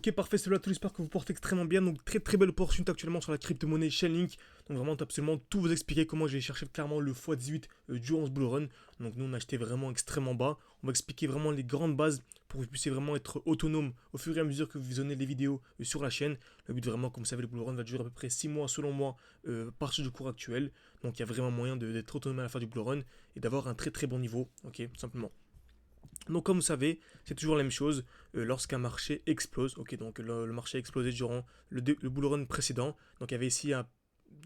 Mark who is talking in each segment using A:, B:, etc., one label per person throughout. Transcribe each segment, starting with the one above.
A: Ok, parfait, c'est là tout, j'espère que vous portez extrêmement bien. Donc, très belle opportunité actuellement sur la crypto-monnaie Chainlink. Donc, vraiment, absolument tout vous expliquer comment j'ai cherché clairement le x18 durant ce bull run. Donc, nous, on a acheté vraiment extrêmement bas. On va expliquer vraiment les grandes bases pour que vous puissiez vraiment être autonome au fur et à mesure que vous visionnez les vidéos sur la chaîne. Le but, vraiment, comme vous savez, le bull run va durer à peu près 6 mois, selon moi, à partir du cours actuel. Donc, il y a vraiment moyen d'être autonome à la fin du bull run et d'avoir un très bon niveau. Ok, tout simplement. Donc comme vous savez, c'est toujours la même chose lorsqu'un marché explose. Ok, donc le marché a explosé durant le bull run précédent. Donc il y avait ici un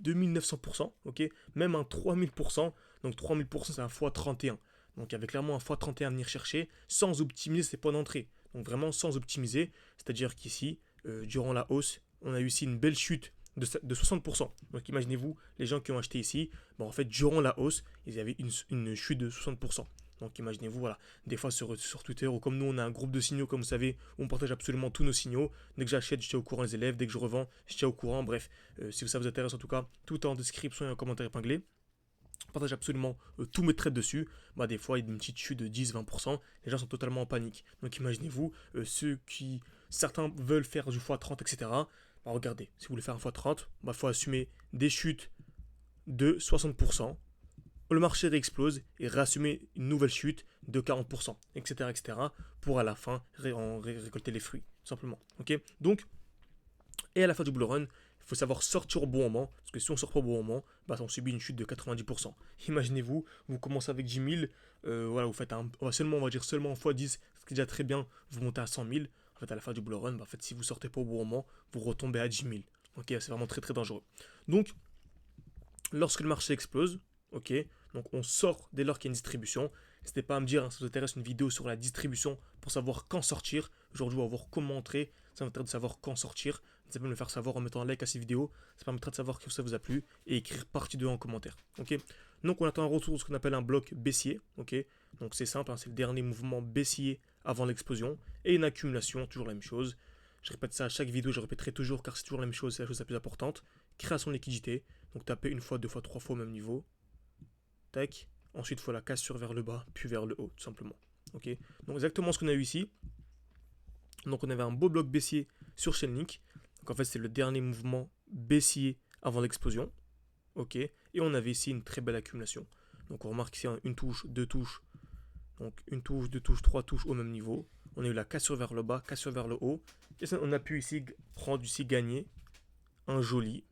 A: 2900%, ok, même un 3000%. Donc 3000% c'est un x31. Donc il y avait clairement un x31 à venir chercher sans optimiser ses points d'entrée. Donc vraiment sans optimiser, c'est-à-dire qu'ici, durant la hausse, on a eu ici une belle chute de 60%. Donc imaginez-vous, les gens qui ont acheté ici, en fait, durant la hausse, ils avaient une chute de 60%. Donc imaginez-vous, voilà, des fois sur Twitter, ou comme nous on a un groupe de signaux, comme vous savez, où on partage absolument tous nos signaux. Dès que j'achète, je tiens au courant les élèves, dès que je revends, je tiens au courant. Bref, si ça vous intéresse en tout cas, tout est en description et en commentaire épinglé. Je partage absolument tous mes trades dessus. Des fois, il y a une petite chute de 10-20%. Les gens sont totalement en panique. Donc imaginez-vous, certains veulent faire du x30, etc. Regardez, si vous voulez faire un x30, il faut assumer des chutes de 60%, le marché réexplose et réassumer une nouvelle chute de 40%, etc., pour à la fin récolter les fruits, tout simplement. Ok. Donc, et à la fin du bull run, il faut savoir sortir au bon moment, parce que si on sort pas au bon moment, on subit une chute de 90%. Imaginez-vous, vous commencez avec 10 000, voilà, vous faites on va dire seulement x10, ce qui est déjà très bien, vous montez à 100 000. En fait, à la fin du bull run, si vous sortez pas au bon moment, vous retombez à 10 000. Ok, c'est vraiment très dangereux. Donc, lorsque le marché explose, ok, donc on sort dès lors qu'il y a une distribution. N'hésitez pas à me dire si vous intéresse une vidéo sur la distribution pour savoir quand sortir. Aujourd'hui, on va voir comment entrer. Ça m'intéresse de savoir quand sortir. N'hésitez pas à me le faire savoir en mettant un like à cette vidéo. Ça permettra de savoir que ça vous a plu et écrire partie 2 en commentaire. Ok. Donc on attend un retour de ce qu'on appelle un bloc baissier. Ok. Donc c'est simple, c'est le dernier mouvement baissier avant l'explosion et une accumulation, toujours la même chose. Je répète ça à chaque vidéo, je répéterai toujours car c'est toujours la même chose, c'est la chose la plus importante. Création de liquidité. Donc tapez une fois, deux fois, trois fois au même niveau. Tac. Ensuite, il faut la cassure vers le bas, puis vers le haut, tout simplement. Ok. Donc exactement ce qu'on a eu ici. Donc on avait un beau bloc baissier sur Chainlink. Donc en fait, c'est le dernier mouvement baissier avant l'explosion. Ok. Et on avait ici une très belle accumulation. Donc on remarque ici une touche, deux touches. Donc une touche, deux touches, trois touches au même niveau. On a eu la cassure vers le bas, cassure vers le haut. Et ça, on a pu ici prendre ici gagner un joli.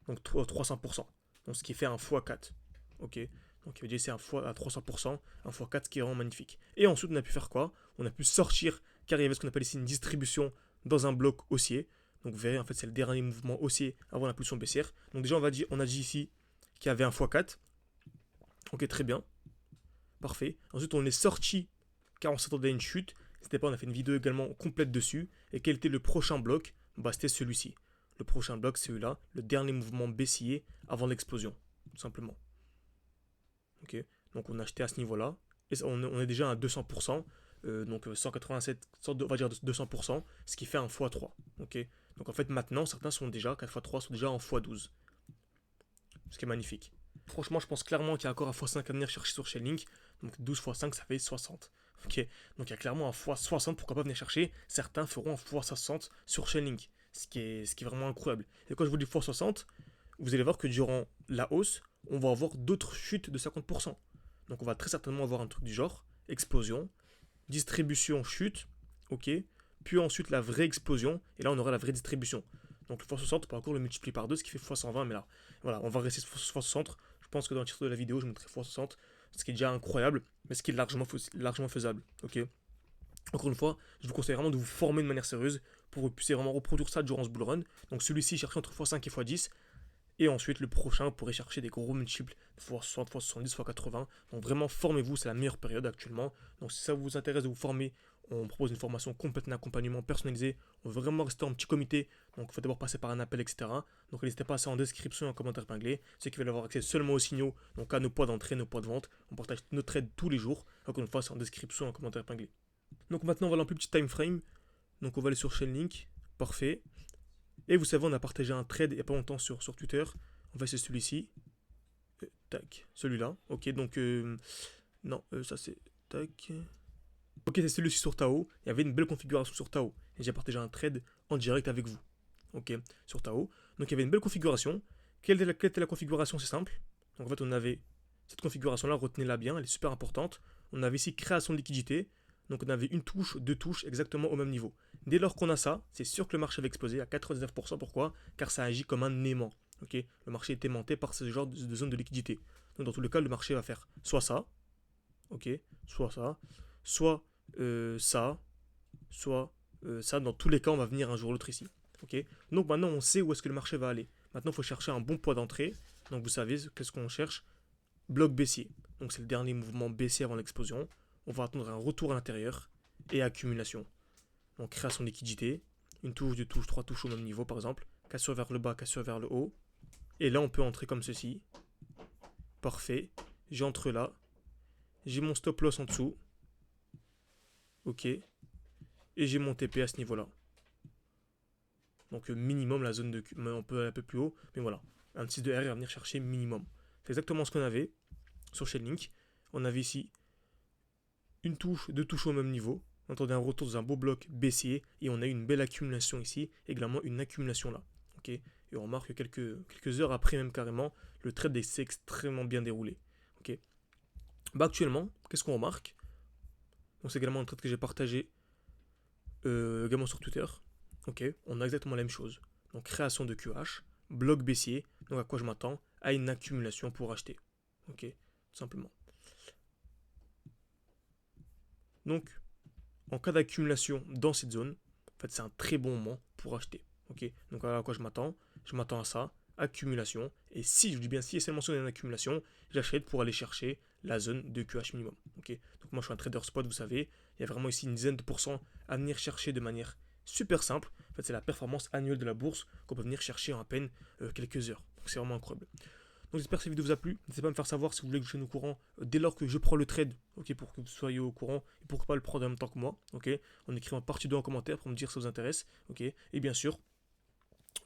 A: Donc 300%. Donc ce qui fait un x4. Ok. Donc il veut dire c'est un fois à 300%, un x4 qui est vraiment magnifique. Et ensuite on a pu faire quoi? On a pu sortir car il y avait ce qu'on appelle ici une distribution dans un bloc haussier. Donc vous verrez en fait c'est le dernier mouvement haussier avant la pulsion baissière. Donc déjà on a dit ici qu'il y avait un x4. Ok, très bien. Parfait. Ensuite on est sorti car on s'attendait à une chute. C'était pas, on a fait une vidéo également complète dessus. Et quel était le prochain bloc? C'était celui-ci. Le prochain bloc, c'est celui-là, le dernier mouvement baissier avant l'explosion, tout simplement. Ok. Donc on a acheté à ce niveau-là, et on est déjà à 200%, donc 187, on va dire 200%, ce qui fait un x3. Ok. Donc en fait maintenant, certains sont déjà, 4x3 sont déjà en x12, ce qui est magnifique. Franchement, je pense clairement qu'il y a encore un x5 à venir chercher sur Chainlink, donc 12 x 5, ça fait 60. Ok. Donc il y a clairement un x60, pourquoi pas venir chercher. Certains feront un x60 sur Chainlink, ce qui est vraiment incroyable. Et quand je vous dis x60, vous allez voir que durant la hausse, on va avoir d'autres chutes de 50%. Donc on va très certainement avoir un truc du genre, explosion, distribution, chute, ok, puis ensuite la vraie explosion, et là on aura la vraie distribution. Donc le x60, on peut encore le multiplier par 2, ce qui fait x120, mais là, voilà, on va rester sur x60. Je pense que dans le titre de la vidéo, je mettrai x60, ce qui est déjà incroyable, mais ce qui est largement faisable, ok. Encore une fois, je vous conseille vraiment de vous former de manière sérieuse pour que vous puissiez vraiment reproduire ça durant ce bull run. Donc celui-ci, cherchez entre x5 et x10. Et ensuite, le prochain, vous pourrez chercher des gros multiples, x60, x70, x80. Donc vraiment, formez-vous, c'est la meilleure période actuellement. Donc si ça vous intéresse de vous former, on propose une formation complète, un accompagnement personnalisé. On veut vraiment rester en petit comité, donc il faut d'abord passer par un appel, etc. Donc n'hésitez pas à ça en description et en commentaire épinglé. Ceux qui veulent avoir accès seulement aux signaux, donc à nos poids d'entrée, nos poids de vente. On partage nos trades tous les jours. Encore une fois, c'est en description et en commentaire épinglé. Donc maintenant, on va aller un plus petit time frame. Donc on va aller sur Chainlink. Parfait. Et vous savez, on a partagé un trade il n'y a pas longtemps sur Twitter. En fait, c'est celui-ci. Tac. Celui-là. Ok, donc... non, ça c'est... Tac. Ok, c'est celui-ci sur Tao. Il y avait une belle configuration sur Tao. et j'ai partagé un trade en direct avec vous. Ok, sur Tao. Donc il y avait une belle configuration. Quelle était la configuration? C'est simple. Donc en fait, on avait cette configuration-là, retenez-la bien, elle est super importante. On avait ici création de liquidité. Donc on avait une touche, deux touches exactement au même niveau. Dès lors qu'on a ça, c'est sûr que le marché va exploser à 99%. Pourquoi? Car ça agit comme un aimant. Ok, le marché est aimanté par ce genre de zone de liquidité. Donc dans tous les cas, le marché va faire soit ça, ok, soit ça, soit ça, soit ça. Dans tous les cas, on va venir un jour ou l'autre ici. Ok. Donc maintenant, on sait où est-ce que le marché va aller. Maintenant, il faut chercher un bon point d'entrée. Donc vous savez qu'est-ce qu'on cherche? Bloc baissier. Donc c'est le dernier mouvement baissier avant l'explosion. On va attendre un retour à l'intérieur et accumulation. Donc création de liquidité, une touche, deux touches, trois touches au même niveau par exemple, cassure vers le bas, cassure vers le haut. Et là on peut entrer comme ceci. Parfait. J'entre là. J'ai mon stop loss en dessous. Ok. Et j'ai mon TP à ce niveau-là. Donc minimum la zone de Q. On peut aller un peu plus haut. Mais voilà. Un petit de R va venir chercher minimum. C'est exactement ce qu'on avait sur Chainlink. On avait ici une touche, deux touches au même niveau. On attendait un retour dans un beau bloc baissier. Et on a eu une belle accumulation ici. Également une accumulation là. Ok. Et on remarque que quelques heures après même carrément, le trade s'est extrêmement bien déroulé. Ok. Bah actuellement, qu'est-ce qu'on remarque? Donc c'est également un trade que j'ai partagé également sur Twitter. Ok, on a exactement la même chose. Donc création de QH, bloc baissier. Donc à quoi je m'attends? À une accumulation pour acheter. Ok, tout simplement. Donc en cas d'accumulation dans cette zone, en fait c'est un très bon moment pour acheter. Ok, donc à quoi je m'attends? Je m'attends à ça, accumulation. Et si, je dis bien si, et seulement si on a une accumulation, j'achète pour aller chercher la zone de QH minimum. Ok, donc moi je suis un trader spot, vous savez, il y a vraiment ici une dizaine de pourcents à venir chercher de manière super simple. En fait, c'est la performance annuelle de la bourse qu'on peut venir chercher en à peine quelques heures. Donc c'est vraiment incroyable. Donc j'espère que cette vidéo vous a plu. N'hésitez pas à me faire savoir si vous voulez que je sois au courant dès lors que je prends le trade, ok, pour que vous soyez au courant et pourquoi pas le prendre en même temps que moi, ok, en écrivant partie 2 en commentaire pour me dire si ça vous intéresse, ok, et bien sûr,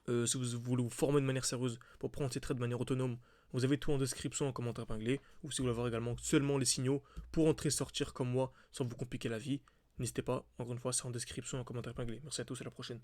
A: si vous voulez vous former de manière sérieuse pour prendre ces trades de manière autonome, vous avez tout en description en commentaire épinglé, ou si vous voulez avoir également seulement les signaux pour entrer et sortir comme moi sans vous compliquer la vie, n'hésitez pas, encore une fois, c'est en description en commentaire épinglé. Merci à tous, à la prochaine.